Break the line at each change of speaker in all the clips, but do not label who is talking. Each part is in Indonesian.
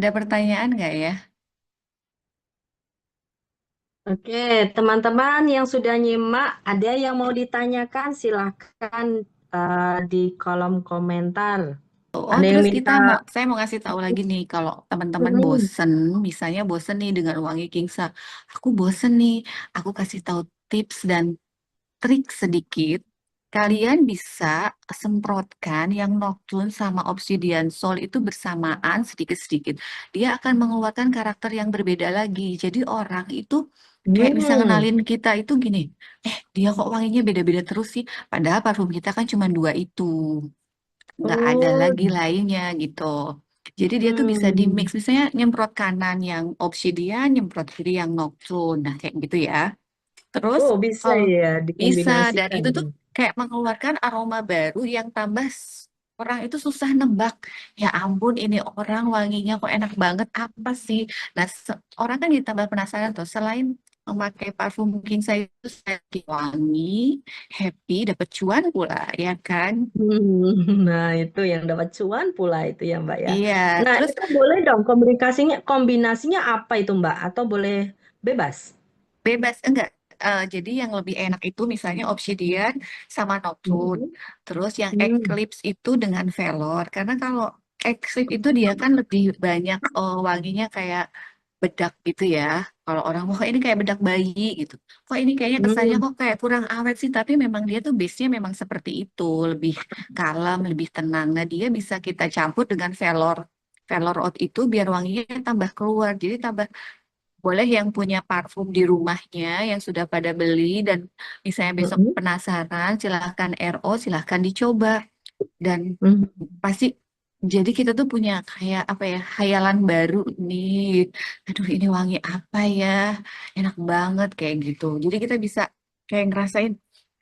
Ada pertanyaan nggak ya?
Oke, teman-teman yang sudah nyimak, ada yang mau ditanyakan, silahkan di kolom komentar.
Oh,
Ada yang
terus
minta,
saya mau ngasih tahu lagi nih, kalau teman-teman
hmm,
bosen, misalnya bosen nih dengan wangi Kingsa, aku bosen nih, aku kasih tahu tips dan trik sedikit. Kalian bisa semprotkan yang Nocturne sama Obsidian Soul itu bersamaan sedikit-sedikit. Dia akan mengeluarkan karakter yang berbeda lagi. Jadi orang itu kayak bisa
hmm,
ngenalin kita itu gini, dia kok wanginya beda-beda terus sih. Padahal parfum kita kan cuma dua itu, nggak ada
oh,
lagi lainnya gitu. Jadi dia tuh bisa di mix,
hmm,
misalnya nyemprot kanan yang Obsidian, nyemprot kiri yang Nocturne. Nah, kayak gitu ya. Terus
oh bisa
kalau
ya
bisa, dan
dikombinasikan.
itu tuh kayak mengeluarkan aroma baru yang tambah orang itu susah nebak. Ya ampun, ini orang wanginya kok enak banget apa sih? Nah, orang kan ditambah penasaran tuh. Selain memakai parfum mungkin saya itu saya wangi, happy, dapat cuan pula, ya kan?
Nah, itu yang dapat cuan pula itu ya, Mbak ya.
Iya,
Nah,
terus
itu boleh dong kombinasinya apa itu, Mbak? Atau boleh bebas?
bebas enggak. Jadi yang lebih enak itu misalnya Obsidian sama Nocturne.
Hmm,
Terus yang
hmm,
Eclipse itu dengan Velor. Karena kalau Eclipse itu dia kan lebih banyak wanginya kayak bedak gitu ya. Kalau orang, wah ini kayak bedak bayi gitu. Kok ini kayaknya kesannya
hmm,
kok kayak kurang awet sih. Tapi memang dia tuh base-nya memang seperti itu. Lebih kalem, lebih tenang. Nah dia bisa kita campur dengan Velor. Velor Oud itu biar wanginya tambah keluar. Jadi tambah boleh yang punya parfum di rumahnya yang sudah pada beli dan misalnya besok
hmm,
penasaran, silahkan RO, silahkan dicoba. Dan
hmm,
pasti jadi kita tuh punya kayak apa ya, hayalan baru nih. Aduh, ini wangi apa ya? Enak banget kayak gitu. Jadi kita bisa kayak ngerasain,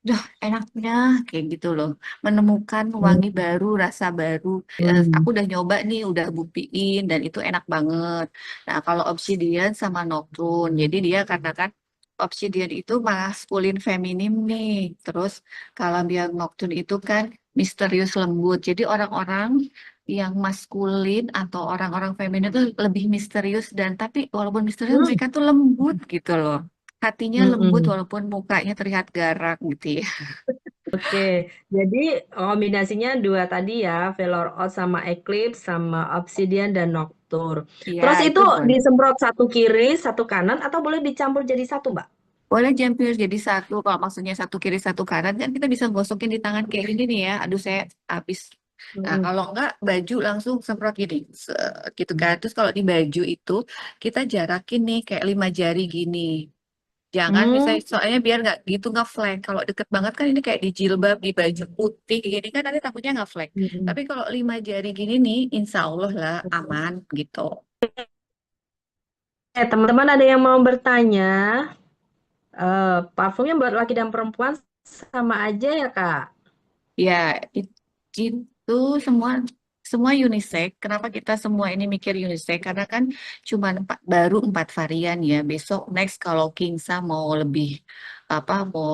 duh enaknya kayak gitu loh. Menemukan wangi
hmm,
baru, rasa baru.
hmm,
Aku udah nyoba nih, udah buktiin dan itu enak banget. Nah, kalau Obsidian sama Nocturne, jadi dia karena kan Obsidian itu maskulin feminim nih. Terus kalau yang Nocturne itu kan misterius lembut. Jadi orang-orang yang maskulin atau orang-orang feminin itu lebih misterius dan tapi walaupun misterius
hmm,
mereka tuh lembut gitu loh. Hatinya
hmm,
lembut
hmm.
walaupun mukanya terlihat garang gitu ya.
Oke, jadi kombinasinya dua tadi ya, Velor Oud sama Eclipse sama Obsidian dan Nocturne.
Iya,
Terus
itu
itu
boleh.
disemprot satu kiri, satu kanan, atau boleh dicampur jadi satu, Mbak?
Boleh jempir jadi satu. Kalau maksudnya satu kiri satu kanan kan kita bisa gosokin di tangan kayak gini nih ya. Aduh saya habis. Nah,
Hmm.
kalau enggak baju langsung semprot gini. Gitu kan. Terus kalau di baju itu kita jarakin nih kayak 5 jari gini. Jangan
Hmm.
misalnya soalnya biar nggak gitu ngeflank. Kalau deket banget kan ini kayak di jilbab, di baju putih gini kan nanti takutnya ngeflank.
Hmm.
Tapi kalau 5 jari gini nih, insya Allah lah aman gitu.
Teman-teman ada yang mau bertanya? Parfumnya buat laki dan perempuan sama aja ya, Kak?
Ya, itu semua semua unisex. Kenapa kita semua ini mikir unisex? Karena kan cuma baru 4 varian ya. Besok next kalau Kingsa mau lebih apa mau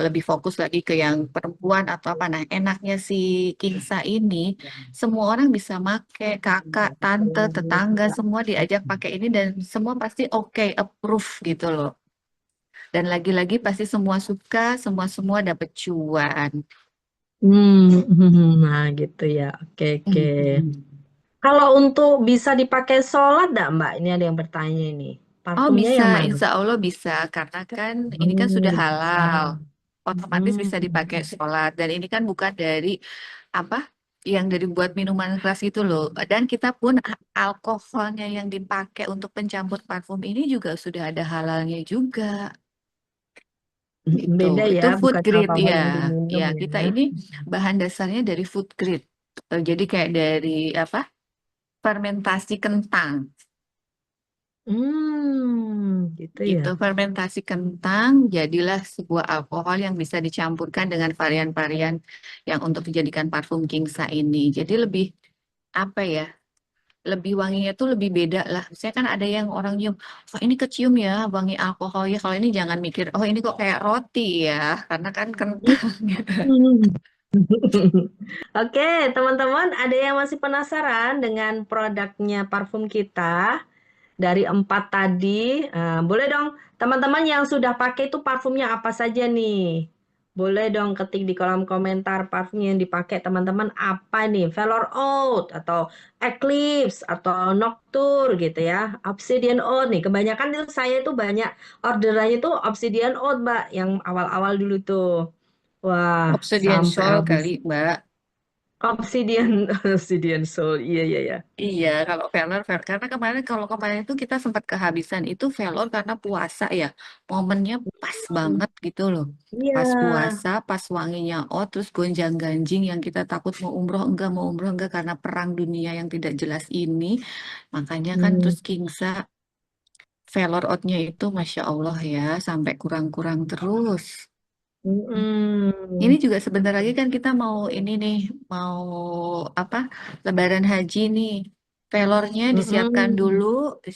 lebih fokus lagi ke yang perempuan atau apa. Nah, enaknya si Kingsa ini semua orang bisa make, kakak, tante, tetangga semua diajak pakai ini dan semua pasti oke, approve gitu loh. Dan lagi-lagi pasti semua suka, semua-semua dapet cuan.
Hmm, nah gitu ya. Oke, oke. Kalau untuk bisa dipakai sholat, enggak, Mbak? Ini ada yang bertanya ini.
Oh
Parfumnya
bisa,
yang mana?
insya Allah bisa. Karena kan ini kan sudah
Hmm,
halal. Otomatis bisa
hmm,
dipakai sholat. Dan ini kan bukan dari apa yang dari buat minuman keras itu loh. Dan kita pun alkoholnya yang dipakai untuk pencampur parfum ini juga sudah ada halalnya juga. Gitu.
beda ya,
Itu food
bukan
grade
alkohol
ya.
yang diminum
Ya, kita
ya.
ini bahan dasarnya dari food grade. Jadi kayak dari apa? Fermentasi kentang.
Gitu ya.
Gitu, fermentasi kentang jadilah sebuah alkohol yang bisa dicampurkan dengan varian-varian yang untuk dijadikan parfum Kingsa ini. Jadi lebih apa ya? Lebih wanginya tuh lebih beda lah. Saya kan ada yang orang nyium, oh ini kecium ya wangi alkohol ya. Kalau ini jangan mikir, oh ini kok kayak roti ya, karena kan kentang. Gitu.
Hmm. Oke, teman-teman, ada yang masih penasaran dengan produknya parfum kita dari empat tadi? Boleh dong, teman-teman yang sudah pakai itu parfumnya apa saja nih? Boleh dong ketik di kolom komentar parfum yang dipakai teman-teman apa nih? Velour Oud atau Eclipse atau Noctur gitu ya. Obsidian Oud nih. Kebanyakan itu saya itu banyak orderannya itu Obsidian Oud, Mbak, yang awal-awal dulu tuh. Wah,
Obsidian
sampai
Shawl
habis.
kali, Mbak.
Obsidian, Obsidian Soul. Iya, iya, iya.
Iya, kalau Velor, karena kemarin kalau kemarin itu kita sempat kehabisan itu Velor karena puasa ya, momennya pas
Hmm,
banget gitu loh.
iya.
Pas puasa, pas wanginya, oh terus gonjang-ganjing yang kita takut mau umroh enggak karena perang dunia yang tidak jelas ini, makanya kan
Hmm.
terus Kingsa Velor outnya itu Masya Allah ya, sampai kurang-kurang terus. Ini
Mm-mm.
juga sebentar lagi kan kita mau ini nih, mau apa? Lebaran haji nih. Velornya disiapkan
Mm-mm.
dulu,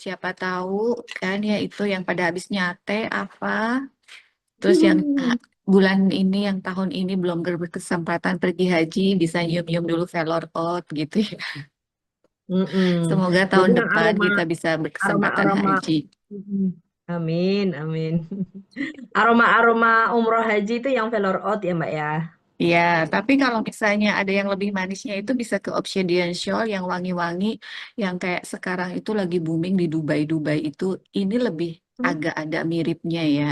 siapa tahu kan ya itu yang pada habis nyate apa. Terus yang bulan ini, yang tahun ini belum berkesempatan pergi haji, bisa nyium-nyium dulu velor out gitu ya.
Mm-mm.
Semoga
Jadi
tahun
yang
depan
aroma
kita bisa
aroma
berkesempatan
aroma.
haji.
Mm-mm. Amin, amin. Aroma aroma umroh haji itu yang velour out ya, Mbak ya.
Ya, tapi kalau misalnya ada yang lebih manisnya itu bisa ke Obsidian Shawl yang wangi-wangi, yang kayak sekarang itu lagi booming di Dubai-Dubai itu, ini lebih
Hmm.
agak ada miripnya ya.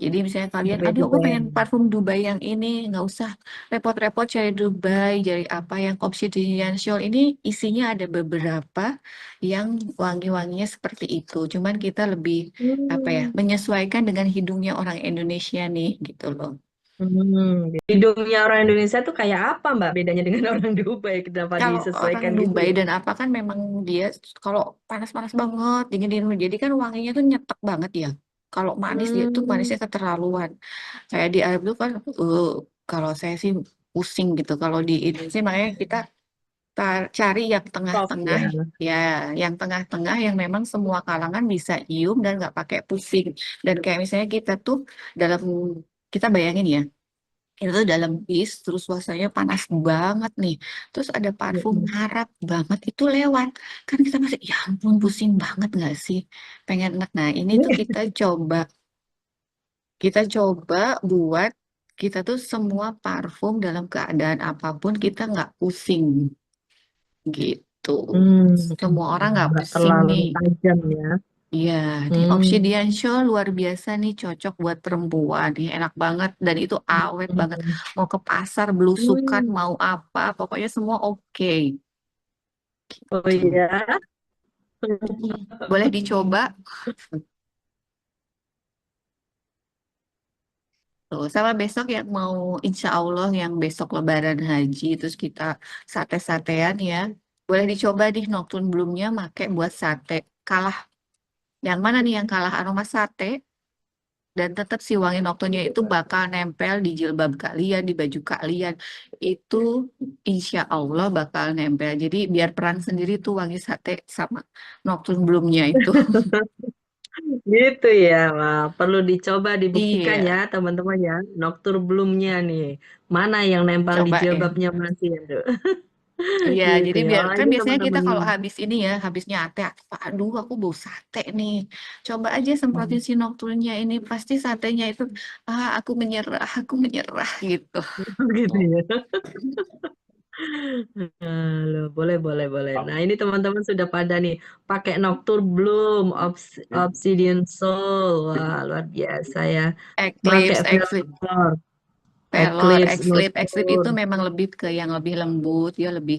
Jadi misalnya kalian, aduh aku
Beda-beda ya.
pengen parfum Dubai yang ini, nggak usah repot-repot cari Dubai, cari apa yang Obsidian Shawl ini isinya ada beberapa yang wangi-wanginya seperti itu. Cuman kita lebih apa ya,
Hmm.
menyesuaikan dengan hidungnya orang Indonesia nih gitu loh.
Hidungnya orang Indonesia tuh kayak apa, Mbak? Bedanya dengan orang Dubai, kenapa
Kalau orang
disesuaikan gitu
Dubai
ya?
dan apa kan memang dia kalau panas-panas banget, dingin-dingin, jadi kan wanginya tuh nyetek banget ya. Kalau manis dia tuh
Hmm.
manisnya keterlaluan. Kayak di Arab tuh kan, kalau saya sih pusing gitu. Kalau di Indonesia makanya kita cari yang
Soft
tengah-tengah,
ya.
ya, yang tengah-tengah yang memang semua kalangan bisa cium dan nggak pakai pusing. Dan kayak misalnya kita tuh dalam kita bayangin ya itu dalam bis terus suasananya panas banget nih terus ada parfum
Mm-mm.
Arab banget itu lewat kan kita masih ya ampun pusing banget nggak sih pengen enak nah ini tuh kita coba buat kita tuh semua parfum dalam keadaan apapun kita nggak pusing gitu semua orang nggak
Nggak
pusing
terlalu
nih.
tajam ya.
Iya, di
Hmm.
Obsidian Show luar biasa nih, cocok buat perempuan. Nih, enak banget dan itu awet banget. Mau ke pasar, belusukan,
Hmm.
mau apa, pokoknya semua oke.
Oh
Tuh.
iya.
Boleh dicoba. Tuh, sama besok yang mau insya Allah yang besok Lebaran Haji, terus kita sate-satean ya. Boleh dicoba di Nocturne Bloom-nya, make buat sate. Kalah, yang mana nih yang kalah aroma sate? Dan tetap si wangi noktonya itu bakal nempel di jilbab kalian, di baju kalian. Itu insya Allah bakal nempel. Jadi biar perang sendiri tuh wangi sate sama Nocturne Bloom-nya itu.
Gitu ya. Wah, perlu dicoba dibuktikan ya,
Iya,
teman-teman ya. Noktur Bloom-nya nih. Mana yang nempel di
cobain.
jilbabnya masih ada.
Iya,
Gitu
jadi
ya.
biar
Oh,
kan
ini
biasanya kita
teman-teman.
kalau habis ini ya, habis nyate, aduh aku bau sate nih. Coba aja semprotin si Nocturne-nya ini, pasti satenya itu, aku menyerah gitu.
Gitu ya. Loh, boleh, boleh, boleh. Nah, ini teman-teman sudah pada nih pakai Noctur Bloom, Obsidian Soul. Wah, luar biasa ya. Pakai
Eclipse, Eclipse.
Velor,
Pelor,
Eclipse,
X-Lip
Noctur.
itu memang lebih ke yang lebih lembut, dia lebih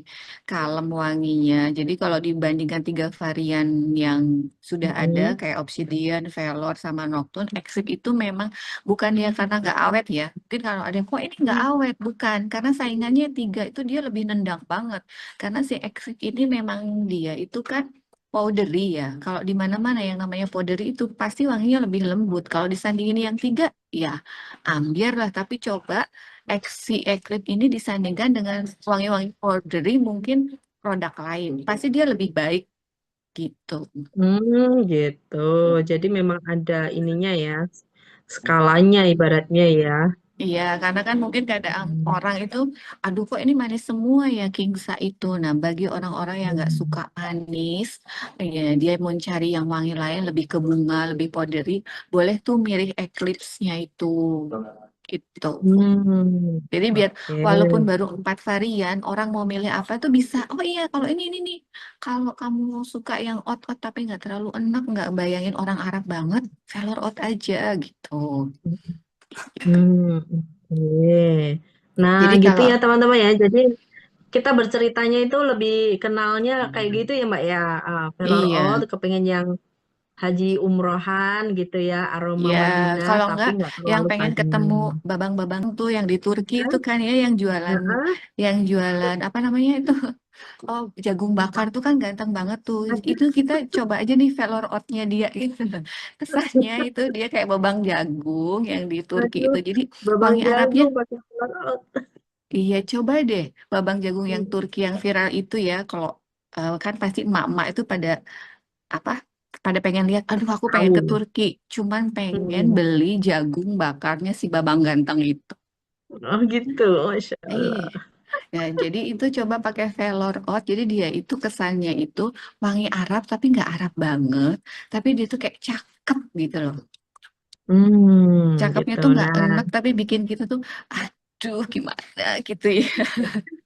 kalem wanginya. Jadi kalau dibandingkan tiga varian yang sudah ada,
Mm-mm.
kayak Obsidian, Velor, sama Nocturne, X-Lip itu memang bukan dia karena nggak awet ya. Mungkin kalau ada yang, kok ini nggak awet? Bukan, karena saingannya tiga itu dia lebih nendang banget. Karena si X-Lip ini memang dia itu kan powdery ya. Kalau di mana-mana yang namanya powdery itu pasti wanginya lebih lembut. Kalau disandingin yang tiga, ya ambiar lah. Tapi coba si Eclipse ini disandingkan dengan wangi-wangi powdery mungkin produk lain. Pasti dia lebih baik gitu.
Gitu. Jadi memang ada ininya ya, skalanya ibaratnya ya.
Iya, karena kan mungkin kadang
Hmm.
orang itu, aduh kok ini manis semua ya Kingsa itu. Nah, bagi orang-orang yang nggak suka
Hmm.
manis, ya, dia mau cari yang wangi lain, lebih ke bunga, lebih powdery, boleh tuh milih Eclipse-nya itu. Gitu.
Hmm.
Jadi biar
Oke.
walaupun baru 4 varian, orang mau milih apa tuh bisa. Oh iya, kalau ini nih. Kalau kamu suka yang oat-oat tapi nggak terlalu enak, nggak bayangin orang Arab banget, Velor Oat aja gitu.
Hmm. Oke. Nah,
Jadi
gitu
kalau
ya teman-teman ya. Jadi kita berceritanya itu lebih kenalnya kayak gitu ya Mbak ya. Velor Oat
iya,
kepengen yang haji umrohan gitu ya, aroma
ya
Madinah
kalau
tapi
enggak
nggak
yang
terlalu
pengen
padat.
ketemu babang-babang tuh yang di Turki itu kan ya
Heeh.
yang jualan apa namanya itu. Oh, jagung bakar tuh kan ganteng banget tuh. Itu kita coba aja nih velor oatnya dia gitu. Kesannya itu dia kayak babang jagung yang di Turki
Aduh,
itu. Jadi
babang
wangi Arabnya,
jagung pakai telur.
iya coba deh babang jagung yang Turki yang viral itu ya. Kalau kan pasti emak-emak itu pada apa? Pada pengen lihat, aduh aku pengen ke
Tahu.
Turki. Cuman pengen
Hmm.
beli jagung bakarnya si babang ganteng itu.
Oh gitu, Masya
Iya.
Allah.
Ya, jadi itu coba pakai Velor Oat. Jadi dia itu kesannya itu wangi Arab tapi nggak Arab banget. Tapi dia tuh kayak cakep gitu loh. Cakepnya
Gitu.
tuh nggak
Nah,
enek tapi bikin kita tuh aduh gimana gitu ya.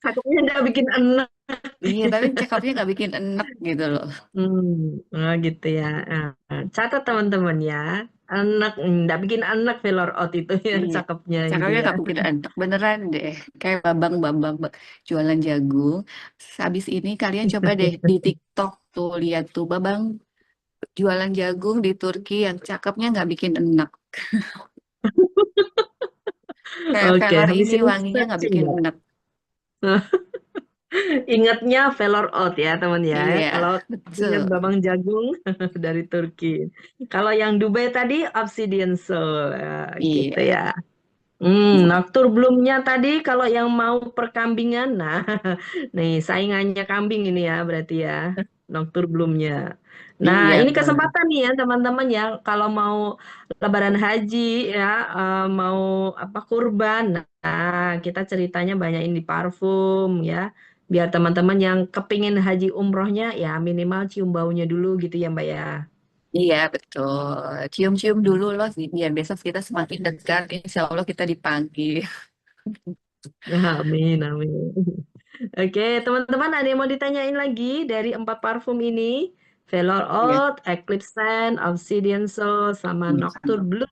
cakepnya udah bikin enak.
Iya, tapi cakepnya nggak bikin enek gitu loh.
Oh gitu ya. Catat teman-teman ya. Enak, nggak bikin enak Velor Out itu ya,
Iya.
cakepnya gitu
Cakepnya
ya.
nggak bikin enek beneran deh. Kayak babang-babang jualan jagung. Habis ini kalian coba deh di TikTok tuh lihat tuh babang jualan jagung di Turki yang cakepnya nggak bikin enek. Kayak
Oke,
Velor
habis
ini
ini
wanginya nggak
searching
bikin
ya.
enek.
Ingatnya Velor Out ya teman ya.
Iya,
Kalau ingat
betul.
Babang Jagung dari Turki. Kalau yang Dubai tadi Obsidian Soul. Gitu
Iya.
ya. Noctur Bloom-nya tadi kalau yang mau perkambingan, nah, nih saingannya kambing ini ya berarti ya, Noctur Bloom-nya. Nah,
Iya,
ini
benar.
kesempatan nih ya teman-teman ya, kalau mau Lebaran Haji ya, mau apa kurban, nah kita ceritanya banyakin di parfum ya, biar teman-teman yang kepingin haji umrohnya ya minimal cium baunya dulu gitu ya Mbak ya.
Iya, betul. Cium-cium dulu loh, biar besok kita semakin dekat. Insya Allah kita dipanggil.
Amin, amin. Oke, teman-teman ada yang mau ditanyain lagi dari 4 parfum ini? Velour
Iya.
Oud, Eclipse Scent, Obsidian Soul, sama Nocturne Blue.